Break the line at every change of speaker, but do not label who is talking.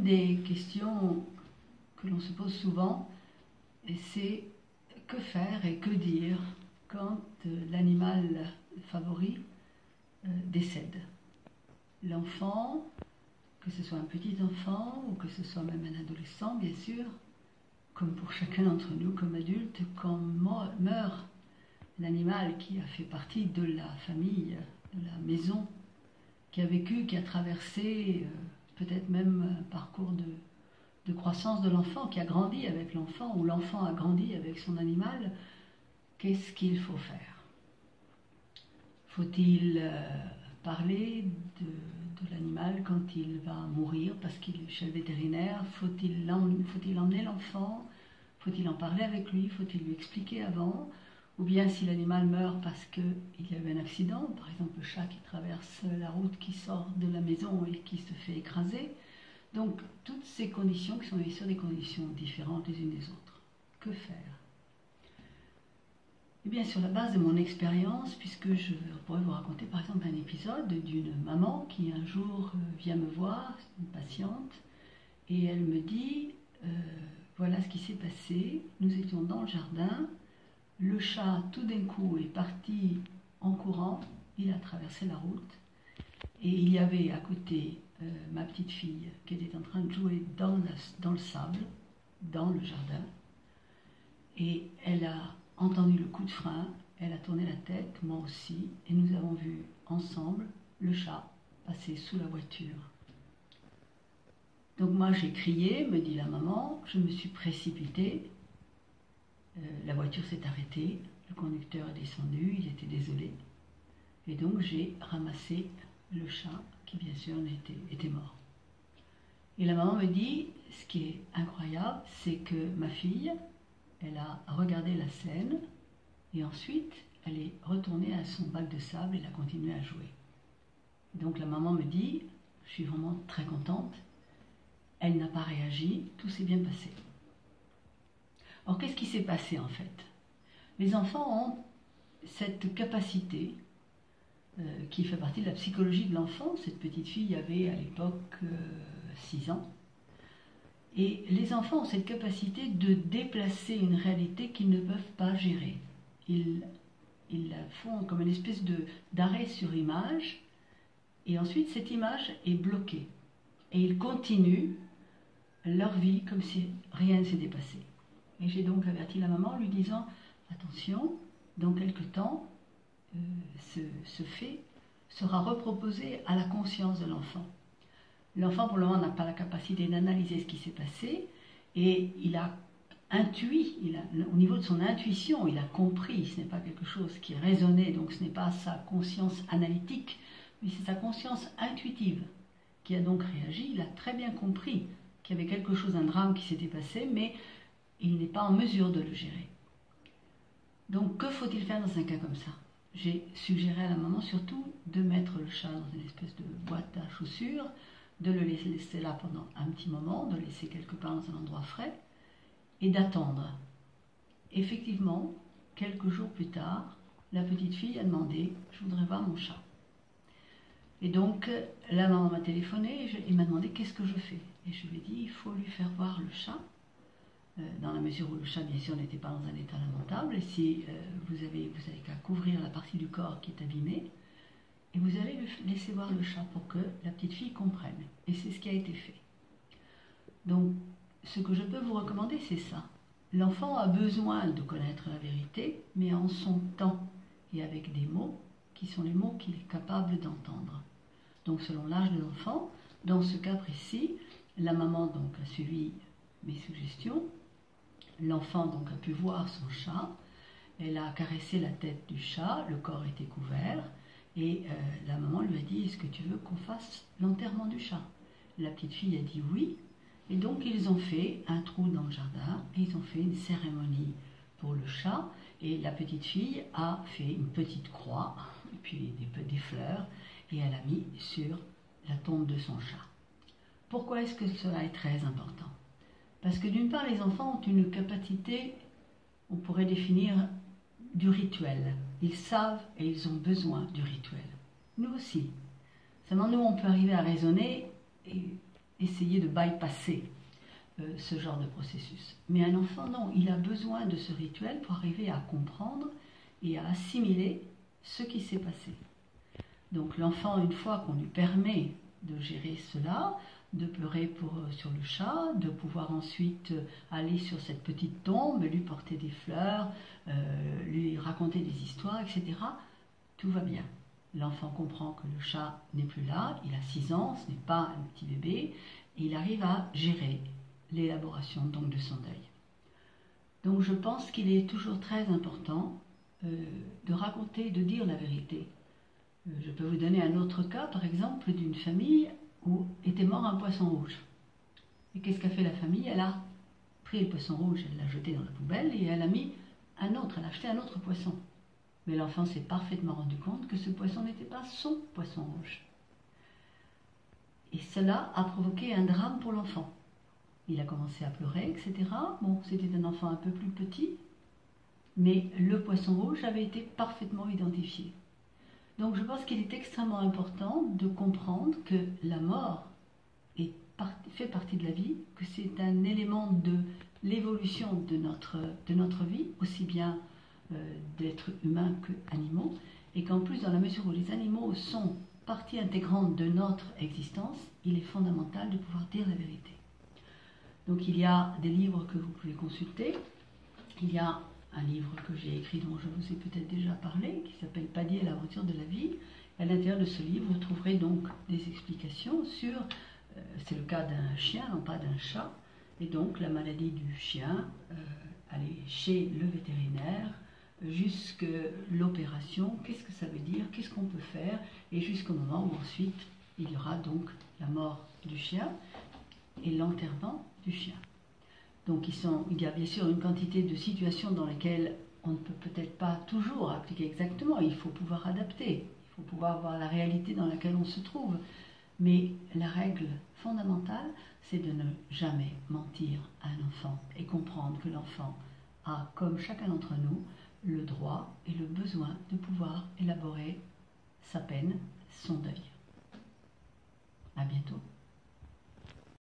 une des questions que l'on se pose souvent, c'est que faire et que dire quand l'animal favori décède. L'enfant, que ce soit un petit enfant ou que ce soit même un adolescent, bien sûr, comme pour chacun d'entre nous, comme adulte, quand meurt l'animal qui a fait partie de la famille, de la maison, qui a vécu, qui a traversé peut-être même un parcours de croissance de l'enfant, qui a grandi avec l'enfant, ou l'enfant a grandi avec son animal, qu'est-ce qu'il faut faire? Faut-il parler de l'animal quand il va mourir parce qu'il est chez le vétérinaire? Faut-il emmener l'enfant? Faut-il en parler avec lui? Faut-il lui expliquer avant? Ou bien si l'animal meurt parce qu'il y a eu un accident, par exemple le chat qui traverse la route, qui sort de la maison et qui se fait écraser. Donc toutes ces conditions qui sont bien sûr des conditions différentes les unes des autres. Que faire? Eh bien, sur la base de mon expérience, puisque je pourrais vous raconter par exemple un épisode d'une maman qui un jour vient me voir, une patiente, et elle me dit voilà ce qui s'est passé, nous étions dans le jardin, le chat tout d'un coup est parti en courant, il a traversé la route, et il y avait à côté ma petite fille qui était en train de jouer dans le sable, dans le jardin, et elle a entendu le coup de frein, elle a tourné la tête, moi aussi, et nous avons vu ensemble le chat passer sous la voiture. Donc moi j'ai crié, me dit la maman, je me suis précipitée, la voiture s'est arrêtée, le conducteur est descendu, il était désolé, et donc j'ai ramassé le chat qui bien sûr était mort. Et la maman me dit, ce qui est incroyable, c'est que ma fille, elle a regardé la scène et ensuite elle est retournée à son bac de sable et elle a continué à jouer. Donc la maman me dit, je suis vraiment très contente, elle n'a pas réagi, tout s'est bien passé. Alors qu'est-ce qui s'est passé en fait? Les enfants ont cette capacité qui fait partie de la psychologie de l'enfant. Cette petite fille avait à l'époque 6 ans. Et les enfants ont cette capacité de déplacer une réalité qu'ils ne peuvent pas gérer. Ils la font comme une espèce d'arrêt sur image, et ensuite cette image est bloquée. Et ils continuent leur vie comme si rien ne s'était passé. Et j'ai donc averti la maman en lui disant « Attention, dans quelque temps, ce fait sera reproposé à la conscience de l'enfant. » L'enfant, pour le moment, n'a pas la capacité d'analyser ce qui s'est passé, et il a intuit, au niveau de son intuition, il a compris, ce n'est pas quelque chose qui résonnait, donc ce n'est pas sa conscience analytique, mais c'est sa conscience intuitive qui a donc réagi. Il a très bien compris qu'il y avait quelque chose, un drame qui s'était passé, mais il n'est pas en mesure de le gérer. Donc que faut-il faire dans un cas comme ça? J'ai suggéré à la maman surtout de mettre le chat dans une espèce de boîte à chaussures, de le laisser là pendant un petit moment, de le laisser quelque part dans un endroit frais, et d'attendre. Effectivement, quelques jours plus tard, la petite fille a demandé « Je voudrais voir mon chat ». Et donc, la maman m'a téléphoné et m'a demandé « Qu'est-ce que je fais ?» Et je lui ai dit « Il faut lui faire voir le chat ». Dans la mesure où le chat, bien sûr, n'était pas dans un état lamentable, et si vous avez qu'à couvrir la partie du corps qui est abîmée, et vous allez lui laisser voir le chat pour que la petite fille comprenne. Et c'est ce qui a été fait. Donc, ce que je peux vous recommander, c'est ça. L'enfant a besoin de connaître la vérité, mais en son temps, et avec des mots qui sont les mots qu'il est capable d'entendre. Donc, selon l'âge de l'enfant, dans ce cas précis, la maman donc a suivi mes suggestions. L'enfant donc a pu voir son chat, elle a caressé la tête du chat, le corps était couvert, et la maman lui a dit « Est-ce que tu veux qu'on fasse l'enterrement du chat ?» La petite fille a dit oui, et donc ils ont fait un trou dans le jardin, et ils ont fait une cérémonie pour le chat, et la petite fille a fait une petite croix, et puis des fleurs, et elle a mis sur la tombe de son chat. Pourquoi est-ce que cela est très important? Parce que d'une part, les enfants ont une capacité, on pourrait définir, du rituel. Ils savent et ils ont besoin du rituel. Nous aussi. Seulement, nous, on peut arriver à raisonner et essayer de bypasser ce genre de processus. Mais un enfant, non, il a besoin de ce rituel pour arriver à comprendre et à assimiler ce qui s'est passé. Donc l'enfant, une fois qu'on lui permet de gérer cela, de pleurer sur le chat, de pouvoir ensuite aller sur cette petite tombe, lui porter des fleurs, lui raconter des histoires, etc., tout va bien. L'enfant comprend que le chat n'est plus là, il a 6 ans, ce n'est pas un petit bébé, et il arrive à gérer l'élaboration donc de son deuil. Donc je pense qu'il est toujours très important de raconter, de dire la vérité. Je peux vous donner un autre cas, par exemple, d'une famille où était mort un poisson rouge. Et qu'est-ce qu'a fait la famille? Elle a pris le poisson rouge, elle l'a jeté dans la poubelle et elle a mis un autre, elle a acheté un autre poisson. Mais l'enfant s'est parfaitement rendu compte que ce poisson n'était pas son poisson rouge. Et cela a provoqué un drame pour l'enfant. Il a commencé à pleurer, etc. Bon, c'était un enfant un peu plus petit, mais le poisson rouge avait été parfaitement identifié. Donc je pense qu'il est extrêmement important de comprendre que la mort fait partie de la vie, que c'est un élément de l'évolution de notre vie, aussi bien d'êtres humains que animaux, et qu'en plus, dans la mesure où les animaux sont partie intégrante de notre existence, il est fondamental de pouvoir dire la vérité. Donc il y a des livres que vous pouvez consulter. Il y a un livre que j'ai écrit dont je vous ai peut-être déjà parlé, qui s'appelle Paddy et l'aventure de la vie. À l'intérieur de ce livre, vous trouverez donc des explications sur, c'est le cas d'un chien, non pas d'un chat, et donc la maladie du chien, aller chez le vétérinaire, jusqu'à l'opération, qu'est-ce que ça veut dire, qu'est-ce qu'on peut faire, et jusqu'au moment où ensuite il y aura donc la mort du chien et l'enterrement du chien. Donc il y a bien sûr une quantité de situations dans lesquelles on ne peut peut-être pas toujours appliquer exactement, il faut pouvoir adapter, il faut pouvoir voir la réalité dans laquelle on se trouve. Mais la règle fondamentale, c'est de ne jamais mentir à un enfant et comprendre que l'enfant a, comme chacun d'entre nous, le droit et le besoin de pouvoir élaborer sa peine, son deuil. À bientôt.